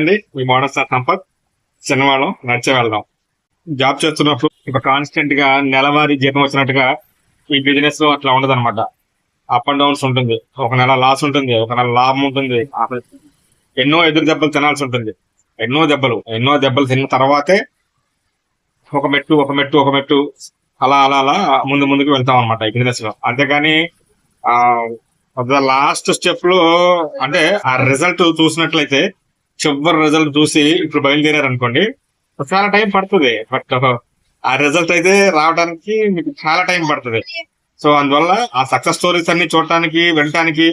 అండి మీ model sir Sampath. శనివారం నడిచే వెళ్దాం. జాబ్ చేస్తున్నప్పుడు ఒక కాన్స్టెంట్ గా నెలవారీ జీతం వచ్చినట్టుగా ఈ బిజినెస్ లో అట్లా ఉండదు అనమాట. అప్ అండ్ డౌన్స్ ఉంటుంది. ఒక నెల లాస్ ఉంటుంది, ఒక నెల లాభం ఉంటుంది. ఎన్నో ఎదురు దెబ్బలు తినాల్సి ఉంటుంది. ఎన్నో దెబ్బలు తిన్న తర్వాతే ఒక మెట్టు అలా ముందు ముందుకు వెళ్తాం అనమాట ఈ బిజినెస్ లో. అంతేగాని ఆ లాస్ట్ స్టెప్ లో అంటే ఆ రిజల్ట్ చూసినట్లయితే, చివరి రిజల్ట్ చూసి ఇప్పుడు బయలుదేరారు అనుకోండి, చాలా టైం పడుతుంది. బట్ ఆ రిజల్ట్ అయితే రావడానికి మీకు చాలా టైం పడుతుంది. సో అందువల్ల ఆ సక్సెస్ స్టోరీస్ అన్ని చూడటానికి, వినటానికి,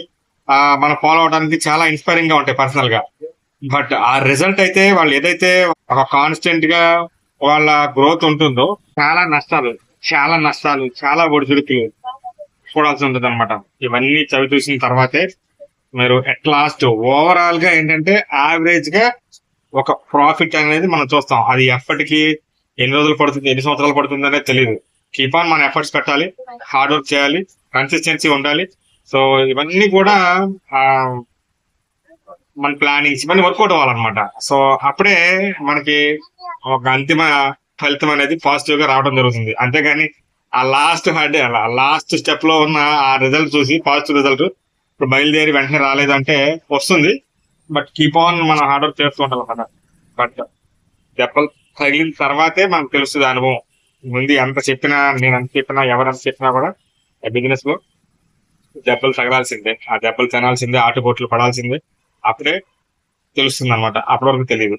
మనం ఫాలో అవడానికి చాలా ఇన్స్పైరింగ్ గా ఉంటాయి పర్సనల్ గా. బట్ ఆ రిజల్ట్ అయితే వాళ్ళు ఏదైతే ఒక కాన్స్టెంట్ గా వాళ్ళ గ్రోత్ ఉంటుందో, చాలా నష్టాలు చాలా ఒడిదుడుకులు చూడాల్సి ఉంటుంది అనమాట. ఇవన్నీ చవి చూసిన తర్వాతే మీరు అట్ లాస్ట్ ఓవరాల్ గా ఏంటంటే యావరేజ్ గా ఒక ప్రాఫిట్ అనేది మనం చూస్తాం. అది ఎప్పటికి ఎన్ని రోజులు పడుతుంది, ఎన్ని సంవత్సరాలు పడుతుంది అనేది తెలియదు. కీప్ ఆన్ మన ఎఫర్ట్స్ పెట్టాలి, హార్డ్ వర్క్ చేయాలి, కన్సిస్టెన్సీ ఉండాలి. సో ఇవన్నీ కూడా ఆ మన ప్లానింగ్స్ ఇవన్నీ వర్కౌట్ అవ్వాలన్నమాట. సో అప్పుడే మనకి ఒక అంతిమ ఫలితం అనేది పాజిటివ్ గా రావడం జరుగుతుంది. అంతేగాని ఆ లాస్ట్ స్టెప్ లో ఉన్న ఆ రిజల్ట్ చూసి, పాజిటివ్ రిజల్ట్ ఇప్పుడు బయలుదేరి వెంటనే రాలేదంటే వస్తుంది. బట్ కీప్ ఆన్ మన హార్డ్ వర్క్ చేస్తూ ఉంటాం అన్నమాట. బట్ దెబ్బలు తగిలిన తర్వాతే మనకు తెలుస్తుంది అనుభవం. ముందు నేను ఎంత చెప్పినా ఎవరెంత చెప్పినా కూడా బిజినెస్ లో దెబ్బలు తగలాల్సిందే, ఆ దెబ్బలు తినాల్సిందే, ఆటుపోట్లు పడాల్సిందే. అప్పుడే తెలుస్తుంది అనమాట. అప్పటి వరకు తెలియదు.